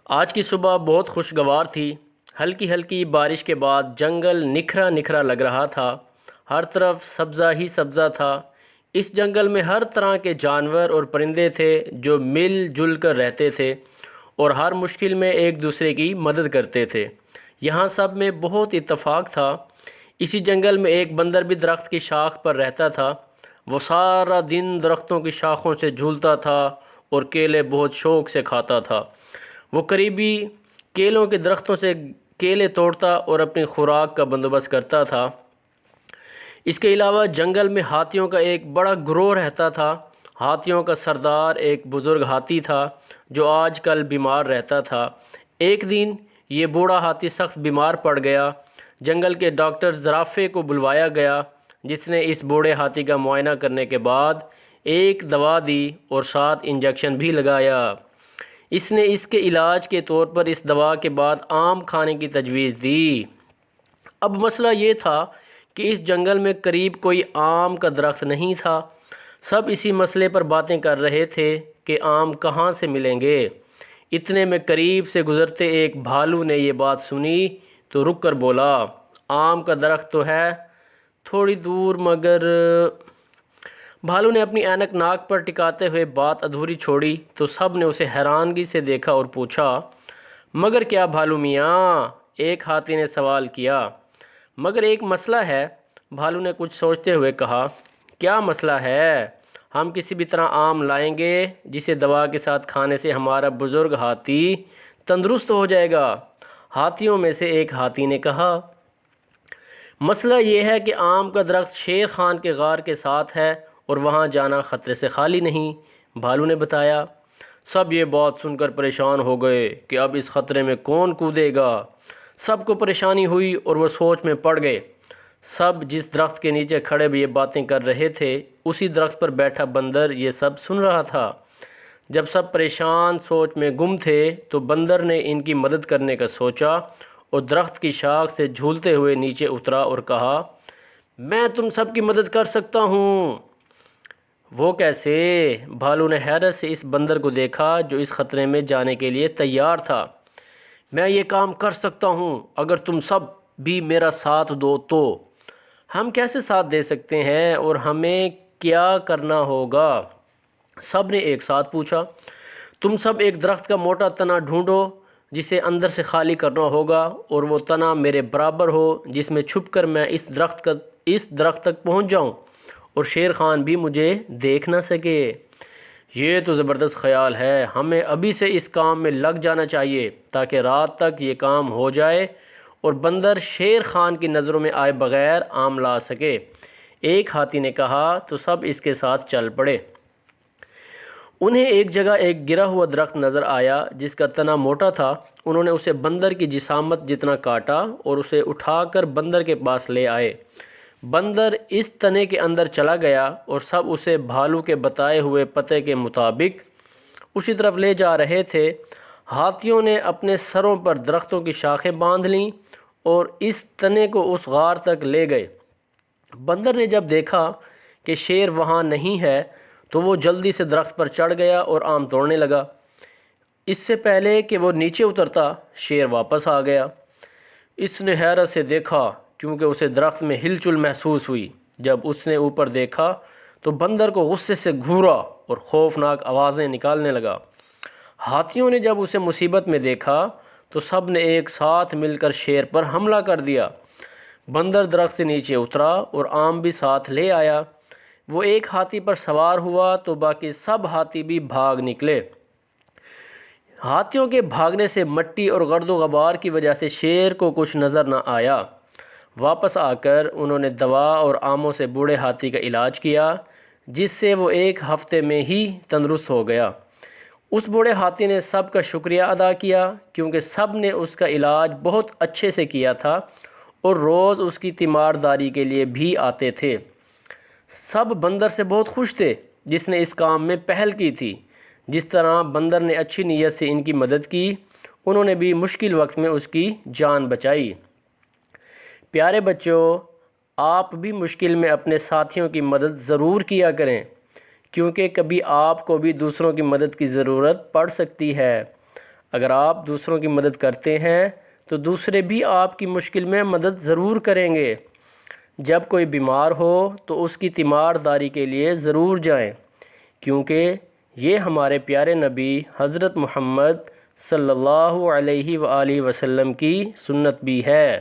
آج کی صبح بہت خوشگوار تھی۔ ہلکی ہلکی بارش کے بعد جنگل نکھرا نکھرا لگ رہا تھا۔ ہر طرف سبزہ ہی سبزہ تھا۔ اس جنگل میں ہر طرح کے جانور اور پرندے تھے جو مل جل کر رہتے تھے اور ہر مشکل میں ایک دوسرے کی مدد کرتے تھے۔ یہاں سب میں بہت اتفاق تھا۔ اسی جنگل میں ایک بندر بھی درخت کی شاخ پر رہتا تھا۔ وہ سارا دن درختوں کی شاخوں سے جھولتا تھا اور کیلے بہت شوق سے کھاتا تھا۔ وہ قریبی کیلوں کے درختوں سے کیلے توڑتا اور اپنی خوراک کا بندوبست کرتا تھا۔ اس کے علاوہ جنگل میں ہاتھیوں کا ایک بڑا گروہ رہتا تھا۔ ہاتھیوں کا سردار ایک بزرگ ہاتھی تھا جو آج کل بیمار رہتا تھا۔ ایک دن یہ بوڑھا ہاتھی سخت بیمار پڑ گیا۔ جنگل کے ڈاکٹر زرافے کو بلوایا گیا جس نے اس بوڑھے ہاتھی کا معائنہ کرنے کے بعد ایک دوا دی اور 7 انجیکشن بھی لگایا۔ اس نے اس کے علاج کے طور پر اس دوا کے بعد آم کھانے کی تجویز دی۔ اب مسئلہ یہ تھا کہ اس جنگل میں قریب کوئی آم کا درخت نہیں تھا۔ سب اسی مسئلے پر باتیں کر رہے تھے کہ آم کہاں سے ملیں گے۔ اتنے میں قریب سے گزرتے ایک بھالو نے یہ بات سنی تو رک کر بولا، آم کا درخت تو ہے تھوڑی دور مگر… بھالو نے اپنی اینک ناک پر ٹکاتے ہوئے بات ادھوری چھوڑی تو سب نے اسے حیرانگی سے دیکھا اور پوچھا، مگر کیا بھالو میاں؟ ایک ہاتھی نے سوال کیا۔ مگر ایک مسئلہ ہے، بھالو نے کچھ سوچتے ہوئے کہا۔ کیا مسئلہ ہے؟ ہم کسی بھی طرح آم لائیں گے جسے دوا کے ساتھ کھانے سے ہمارا بزرگ ہاتھی تندرست ہو جائے گا۔ ہاتھیوں میں سے ایک ہاتھی نے کہا، مسئلہ یہ ہے کہ آم کا درخت شیر خان کے غار کے ساتھ ہے اور وہاں جانا خطرے سے خالی نہیں، بھالو نے بتایا۔ سب یہ بات سن کر پریشان ہو گئے کہ اب اس خطرے میں کون کودے گا۔ سب کو پریشانی ہوئی اور وہ سوچ میں پڑ گئے۔ سب جس درخت کے نیچے کھڑے یہ باتیں کر رہے تھے اسی درخت پر بیٹھا بندر یہ سب سن رہا تھا۔ جب سب پریشان سوچ میں گم تھے تو بندر نے ان کی مدد کرنے کا سوچا اور درخت کی شاخ سے جھولتے ہوئے نیچے اترا اور کہا، میں تم سب کی مدد کر سکتا ہوں۔ وہ کیسے؟ بھالو نے حیرت سے اس بندر کو دیکھا جو اس خطرے میں جانے کے لیے تیار تھا۔ میں یہ کام کر سکتا ہوں اگر تم سب بھی میرا ساتھ دو تو۔ ہم کیسے ساتھ دے سکتے ہیں اور ہمیں کیا کرنا ہوگا؟ سب نے ایک ساتھ پوچھا۔ تم سب ایک درخت کا موٹا تنا ڈھونڈو جسے اندر سے خالی کرنا ہوگا اور وہ تنا میرے برابر ہو جس میں چھپ کر میں اس درخت تک پہنچ جاؤں اور شیر خان بھی مجھے دیکھ نہ سکے۔ یہ تو زبردست خیال ہے، ہمیں ابھی سے اس کام میں لگ جانا چاہیے تاکہ رات تک یہ کام ہو جائے اور بندر شیر خان کی نظروں میں آئے بغیر آم لا سکے۔ ایک ہاتھی نے کہا تو سب اس کے ساتھ چل پڑے۔ انہیں ایک جگہ ایک گرا ہوا درخت نظر آیا جس کا تنا موٹا تھا۔ انہوں نے اسے بندر کی جسامت جتنا کاٹا اور اسے اٹھا کر بندر کے پاس لے آئے۔ بندر اس تنے کے اندر چلا گیا اور سب اسے بھالو کے بتائے ہوئے پتے کے مطابق اسی طرف لے جا رہے تھے۔ ہاتھیوں نے اپنے سروں پر درختوں کی شاخیں باندھ لیں اور اس تنے کو اس غار تک لے گئے۔ بندر نے جب دیکھا کہ شیر وہاں نہیں ہے تو وہ جلدی سے درخت پر چڑھ گیا اور آم توڑنے لگا۔ اس سے پہلے کہ وہ نیچے اترتا شیر واپس آ گیا۔ اس نے حیرت سے دیکھا کیونکہ اسے درخت میں ہلچل محسوس ہوئی۔ جب اس نے اوپر دیکھا تو بندر کو غصے سے گھورا اور خوفناک آوازیں نکالنے لگا۔ ہاتھیوں نے جب اسے مصیبت میں دیکھا تو سب نے ایک ساتھ مل کر شیر پر حملہ کر دیا۔ بندر درخت سے نیچے اترا اور آم بھی ساتھ لے آیا۔ وہ ایک ہاتھی پر سوار ہوا تو باقی سب ہاتھی بھی بھاگ نکلے۔ ہاتھیوں کے بھاگنے سے مٹی اور گرد و غبار کی وجہ سے شیر کو کچھ نظر نہ آیا۔ واپس آ کر انہوں نے دوا اور آموں سے بوڑھے ہاتھی کا علاج کیا جس سے وہ ایک ہفتے میں ہی تندرست ہو گیا۔ اس بوڑھے ہاتھی نے سب کا شکریہ ادا کیا کیونکہ سب نے اس کا علاج بہت اچھے سے کیا تھا اور روز اس کی تیمارداری کے لیے بھی آتے تھے۔ سب بندر سے بہت خوش تھے جس نے اس کام میں پہل کی تھی۔ جس طرح بندر نے اچھی نیت سے ان کی مدد کی، انہوں نے بھی مشکل وقت میں اس کی جان بچائی۔ پیارے بچوں، آپ بھی مشکل میں اپنے ساتھیوں کی مدد ضرور کیا کریں کیونکہ کبھی آپ کو بھی دوسروں کی مدد کی ضرورت پڑ سکتی ہے۔ اگر آپ دوسروں کی مدد کرتے ہیں تو دوسرے بھی آپ کی مشکل میں مدد ضرور کریں گے۔ جب کوئی بیمار ہو تو اس کی تیمارداری کے لیے ضرور جائیں، کیونکہ یہ ہمارے پیارے نبی حضرت محمد صلی اللہ علیہ وآلہ وسلم کی سنت بھی ہے۔